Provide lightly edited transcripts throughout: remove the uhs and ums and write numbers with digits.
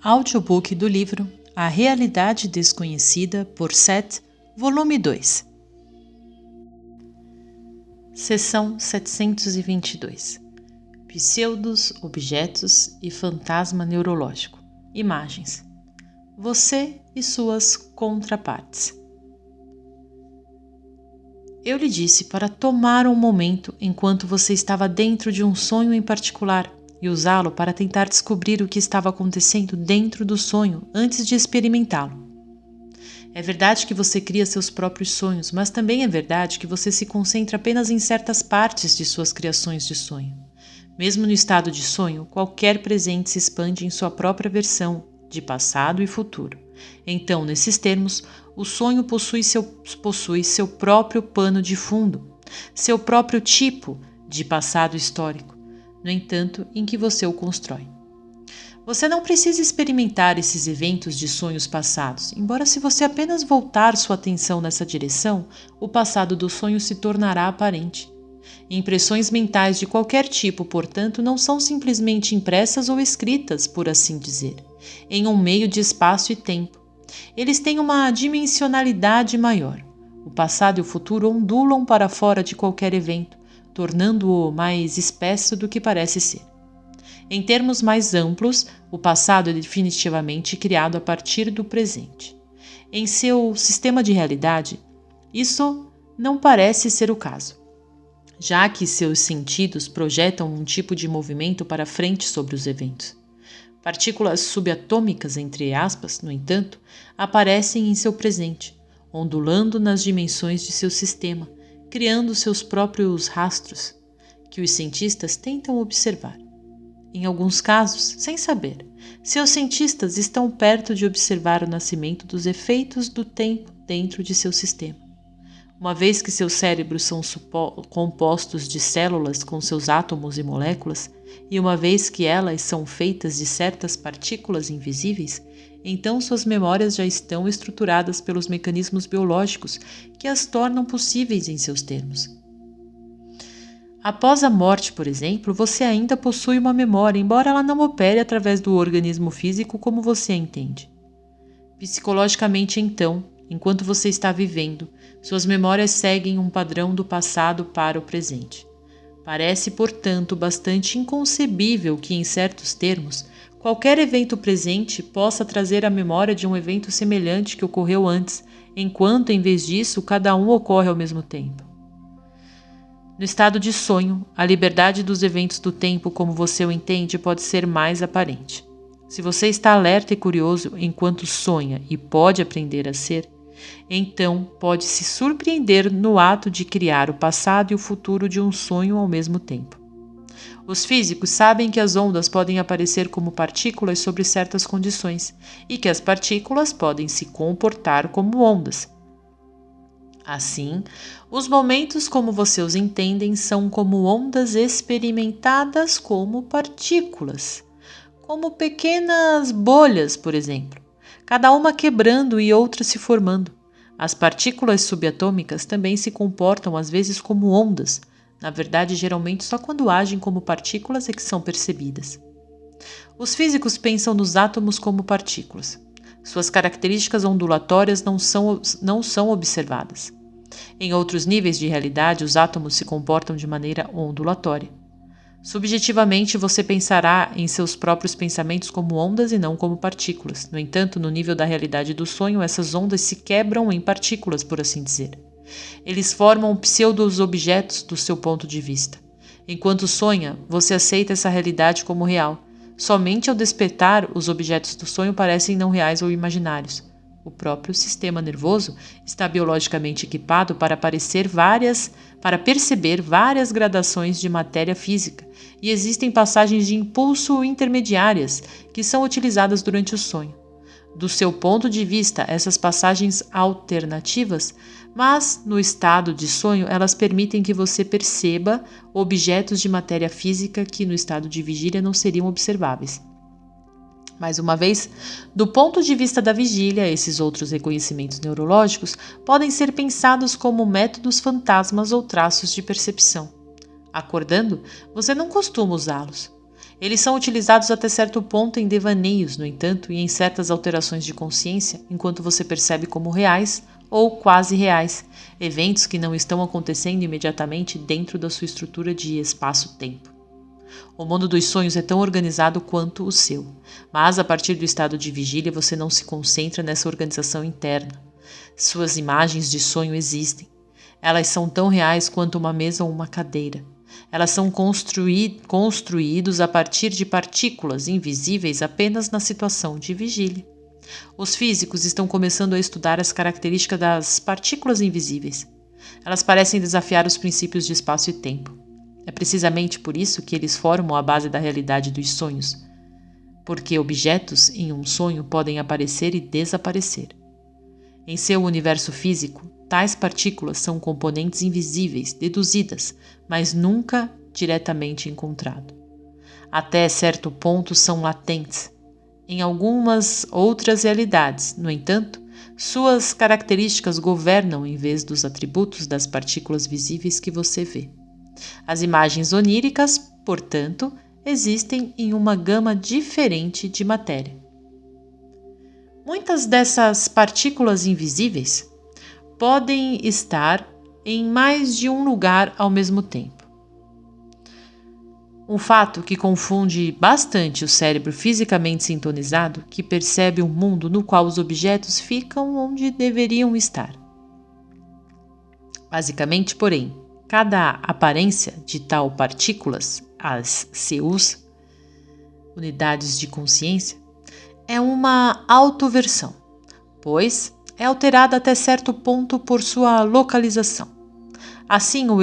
Audiobook do livro A Realidade Desconhecida por Seth, volume 2. Seção 722. Pseudos, objetos e fantasma neurológico. Imagens. Você e suas contrapartes. Eu lhe disse para tomar um momento enquanto você estava dentro de um sonho em particular e usá-lo para tentar descobrir o que estava acontecendo dentro do sonho antes de experimentá-lo. É verdade que você cria seus próprios sonhos, mas também é verdade que você se concentra apenas em certas partes de suas criações de sonho. Mesmo no estado de sonho, qualquer presente se expande em sua própria versão, de passado e futuro. Então, nesses termos, o sonho possui seu próprio pano de fundo, seu próprio tipo de passado histórico, no entanto, em que você o constrói. Você não precisa experimentar esses eventos de sonhos passados, embora se você apenas voltar sua atenção nessa direção, o passado do sonho se tornará aparente. Impressões mentais de qualquer tipo, portanto, não são simplesmente impressas ou escritas, por assim dizer, em um meio de espaço e tempo. Eles têm uma dimensionalidade maior. O passado e o futuro ondulam para fora de qualquer evento, tornando-o mais espesso do que parece ser. Em termos mais amplos, o passado é definitivamente criado a partir do presente. Em seu sistema de realidade, isso não parece ser o caso, já que seus sentidos projetam um tipo de movimento para frente sobre os eventos. Partículas subatômicas, entre aspas, no entanto, aparecem em seu presente, ondulando nas dimensões de seu sistema, criando seus próprios rastros, que os cientistas tentam observar. Em alguns casos, sem saber, seus cientistas estão perto de observar o nascimento dos efeitos do tempo dentro de seu sistema. Uma vez que seus cérebros são compostos de células com seus átomos e moléculas, e uma vez que elas são feitas de certas partículas invisíveis, então suas memórias já estão estruturadas pelos mecanismos biológicos que as tornam possíveis em seus termos. Após a morte, por exemplo, você ainda possui uma memória, embora ela não opere através do organismo físico como você a entende. Psicologicamente, então, enquanto você está vivendo, suas memórias seguem um padrão do passado para o presente. Parece, portanto, bastante inconcebível que, em certos termos, qualquer evento presente possa trazer a memória de um evento semelhante que ocorreu antes, enquanto, em vez disso, cada um ocorre ao mesmo tempo. No estado de sonho, a liberdade dos eventos do tempo como você o entende pode ser mais aparente. Se você está alerta e curioso enquanto sonha e pode aprender a ser, então pode se surpreender no ato de criar o passado e o futuro de um sonho ao mesmo tempo. Os físicos sabem que as ondas podem aparecer como partículas sob certas condições e que as partículas podem se comportar como ondas. Assim, os momentos como você os entendem são como ondas experimentadas como partículas, como pequenas bolhas, por exemplo, cada uma quebrando e outra se formando. As partículas subatômicas também se comportam às vezes como ondas, na verdade geralmente só quando agem como partículas é que são percebidas. Os físicos pensam nos átomos como partículas. Suas características ondulatórias não são observadas. Em outros níveis de realidade, os átomos se comportam de maneira ondulatória. Subjetivamente, você pensará em seus próprios pensamentos como ondas e não como partículas. No entanto, no nível da realidade do sonho, essas ondas se quebram em partículas, por assim dizer. Eles formam pseudo-objetos do seu ponto de vista. Enquanto sonha, você aceita essa realidade como real. Somente ao despertar, os objetos do sonho parecem não reais ou imaginários. O próprio sistema nervoso está biologicamente equipado para perceber várias gradações de matéria física, e existem passagens de impulso intermediárias que são utilizadas durante o sonho. Do seu ponto de vista, essas passagens alternativas, mas no estado de sonho elas permitem que você perceba objetos de matéria física que no estado de vigília não seriam observáveis. Mais uma vez, do ponto de vista da vigília, esses outros reconhecimentos neurológicos podem ser pensados como métodos fantasmas ou traços de percepção. Acordando, você não costuma usá-los. Eles são utilizados até certo ponto em devaneios, no entanto, e em certas alterações de consciência, enquanto você percebe como reais ou quase reais, eventos que não estão acontecendo imediatamente dentro da sua estrutura de espaço-tempo. O mundo dos sonhos é tão organizado quanto o seu, mas a partir do estado de vigília você não se concentra nessa organização interna. Suas imagens de sonho existem. Elas são tão reais quanto uma mesa ou uma cadeira. Elas são construídos a partir de partículas invisíveis apenas na situação de vigília. Os físicos estão começando a estudar as características das partículas invisíveis. Elas parecem desafiar os princípios de espaço e tempo. É precisamente por isso que eles formam a base da realidade dos sonhos, porque objetos em um sonho podem aparecer e desaparecer. Em seu universo físico, tais partículas são componentes invisíveis, deduzidas, mas nunca diretamente encontrados. Até certo ponto são latentes. Em algumas outras realidades, no entanto, suas características governam em vez dos atributos das partículas visíveis que você vê. As imagens oníricas, portanto, existem em uma gama diferente de matéria. Muitas dessas partículas invisíveis podem estar em mais de um lugar ao mesmo tempo. Um fato que confunde bastante o cérebro fisicamente sintonizado, que percebe um mundo no qual os objetos ficam onde deveriam estar. Basicamente, porém, cada aparência de tal partículas, as CUs, unidades de consciência, é uma autoversão, pois é alterada até certo ponto por sua localização. Assim, o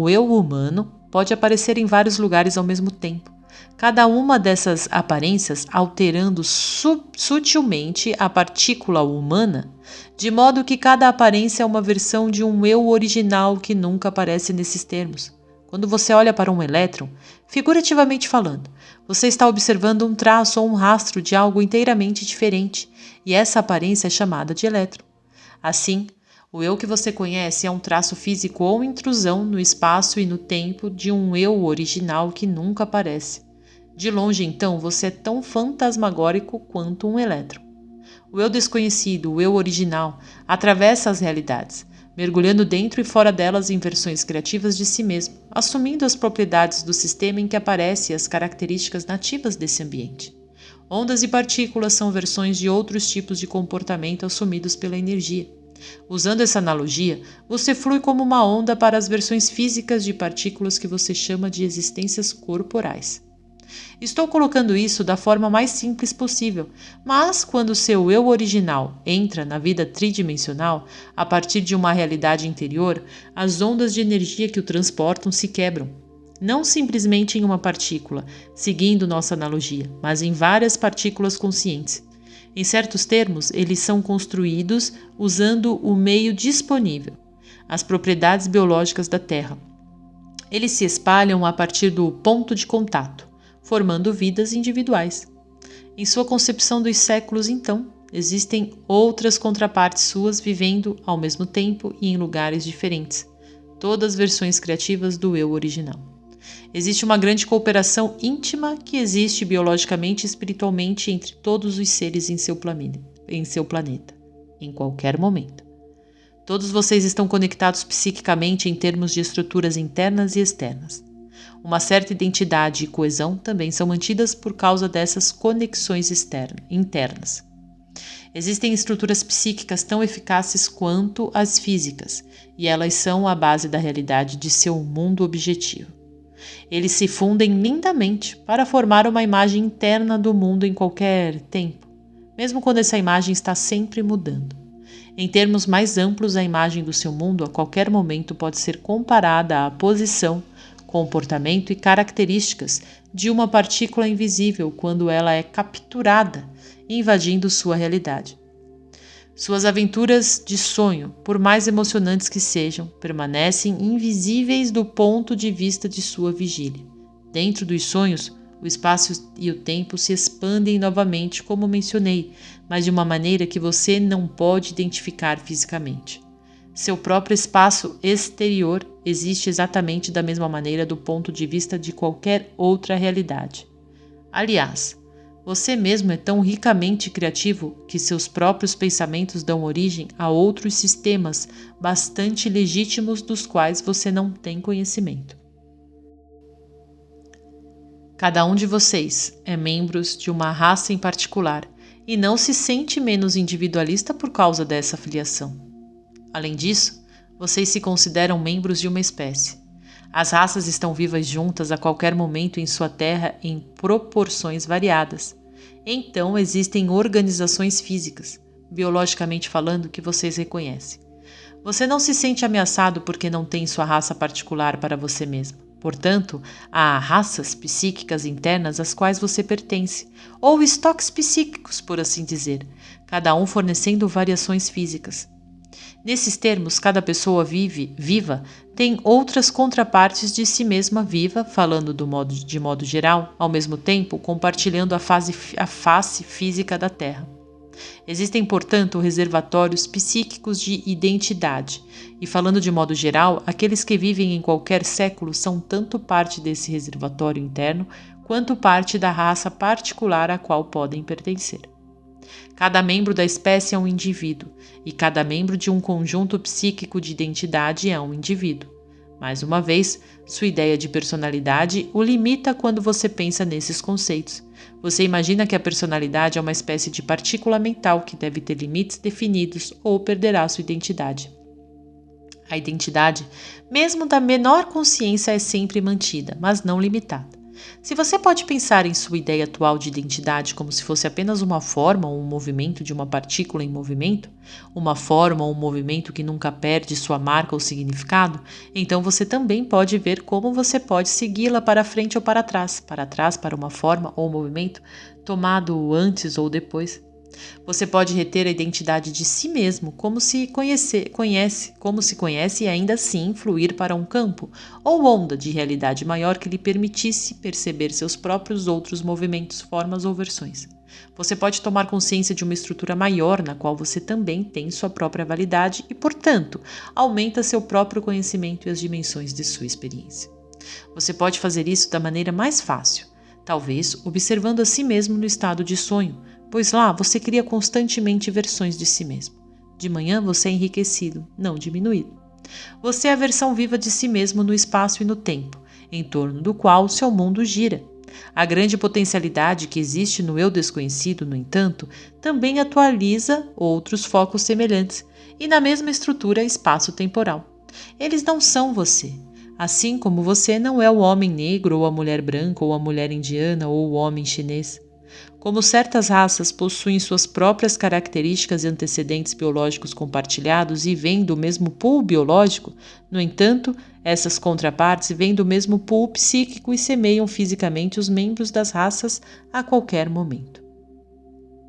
eu humano pode aparecer em vários lugares ao mesmo tempo, cada uma dessas aparências alterando sutilmente a partícula humana, de modo que cada aparência é uma versão de um eu original que nunca aparece nesses termos. Quando você olha para um elétron, figurativamente falando, você está observando um traço ou um rastro de algo inteiramente diferente, e essa aparência é chamada de elétron. Assim, o eu que você conhece é um traço físico ou intrusão no espaço e no tempo de um eu original que nunca aparece. De longe, então, você é tão fantasmagórico quanto um elétron. O eu desconhecido, o eu original, atravessa as realidades, mergulhando dentro e fora delas em versões criativas de si mesmo, assumindo as propriedades do sistema em que aparece e as características nativas desse ambiente. Ondas e partículas são versões de outros tipos de comportamento assumidos pela energia. Usando essa analogia, você flui como uma onda para as versões físicas de partículas que você chama de existências corporais. Estou colocando isso da forma mais simples possível, mas quando seu eu original entra na vida tridimensional, a partir de uma realidade interior, as ondas de energia que o transportam se quebram. Não simplesmente em uma partícula, seguindo nossa analogia, mas em várias partículas conscientes. Em certos termos, eles são construídos usando o meio disponível, as propriedades biológicas da Terra. Eles se espalham a partir do ponto de contato, formando vidas individuais. Em sua concepção dos séculos, então, existem outras contrapartes suas vivendo ao mesmo tempo e em lugares diferentes, todas versões criativas do eu original. Existe uma grande cooperação íntima que existe biologicamente e espiritualmente entre todos os seres em seu planeta, em qualquer momento. Todos vocês estão conectados psiquicamente em termos de estruturas internas e externas. Uma certa identidade e coesão também são mantidas por causa dessas conexões internas. Existem estruturas psíquicas tão eficazes quanto as físicas, e elas são a base da realidade de seu mundo objetivo. Eles se fundem lindamente para formar uma imagem interna do mundo em qualquer tempo, mesmo quando essa imagem está sempre mudando. Em termos mais amplos, a imagem do seu mundo a qualquer momento pode ser comparada à posição, comportamento e características de uma partícula invisível quando ela é capturada, invadindo sua realidade. Suas aventuras de sonho, por mais emocionantes que sejam, permanecem invisíveis do ponto de vista de sua vigília. Dentro dos sonhos, o espaço e o tempo se expandem novamente, como mencionei, mas de uma maneira que você não pode identificar fisicamente. Seu próprio espaço exterior existe exatamente da mesma maneira do ponto de vista de qualquer outra realidade. Aliás, você mesmo é tão ricamente criativo que seus próprios pensamentos dão origem a outros sistemas bastante legítimos dos quais você não tem conhecimento. Cada um de vocês é membros de uma raça em particular e não se sente menos individualista por causa dessa filiação. Além disso, vocês se consideram membros de uma espécie. As raças estão vivas juntas a qualquer momento em sua terra em proporções variadas. Então existem organizações físicas, biologicamente falando, que vocês reconhecem. Você não se sente ameaçado porque não tem sua raça particular para você mesmo. Portanto, há raças psíquicas internas às quais você pertence, ou estoques psíquicos, por assim dizer, cada um fornecendo variações físicas. Nesses termos, cada pessoa viva tem outras contrapartes de si mesma viva, falando de modo geral, ao mesmo tempo compartilhando a face física da Terra. Existem, portanto, reservatórios psíquicos de identidade, e falando de modo geral, aqueles que vivem em qualquer século são tanto parte desse reservatório interno, quanto parte da raça particular à qual podem pertencer. Cada membro da espécie é um indivíduo, e cada membro de um conjunto psíquico de identidade é um indivíduo. Mais uma vez, sua ideia de personalidade o limita quando você pensa nesses conceitos. Você imagina que a personalidade é uma espécie de partícula mental que deve ter limites definidos ou perderá sua identidade. A identidade, mesmo da menor consciência, é sempre mantida, mas não limitada. Se você pode pensar em sua ideia atual de identidade como se fosse apenas uma forma ou um movimento de uma partícula em movimento, uma forma ou um movimento que nunca perde sua marca ou significado, então você também pode ver como você pode segui-la para frente ou para trás para uma forma ou movimento tomado antes ou depois. Você pode reter a identidade de si mesmo como se conhece e ainda assim fluir para um campo ou onda de realidade maior que lhe permitisse perceber seus próprios outros movimentos, formas ou versões. Você pode tomar consciência de uma estrutura maior na qual você também tem sua própria validade e, portanto, aumenta seu próprio conhecimento e as dimensões de sua experiência. Você pode fazer isso da maneira mais fácil, talvez observando a si mesmo no estado de sonho, pois lá você cria constantemente versões de si mesmo. De manhã você é enriquecido, não diminuído. Você é a versão viva de si mesmo no espaço e no tempo, em torno do qual seu mundo gira. A grande potencialidade que existe no eu desconhecido, no entanto, também atualiza outros focos semelhantes e na mesma estrutura espaço-temporal. Eles não são você. Assim como você não é o homem negro ou a mulher branca ou a mulher indiana ou o homem chinês. Como certas raças possuem suas próprias características e antecedentes biológicos compartilhados e vêm do mesmo pool biológico, no entanto, essas contrapartes vêm do mesmo pool psíquico e semeiam fisicamente os membros das raças a qualquer momento.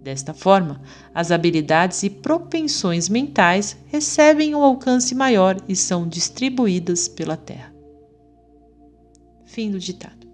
Desta forma, as habilidades e propensões mentais recebem um alcance maior e são distribuídas pela Terra. Fim do ditado.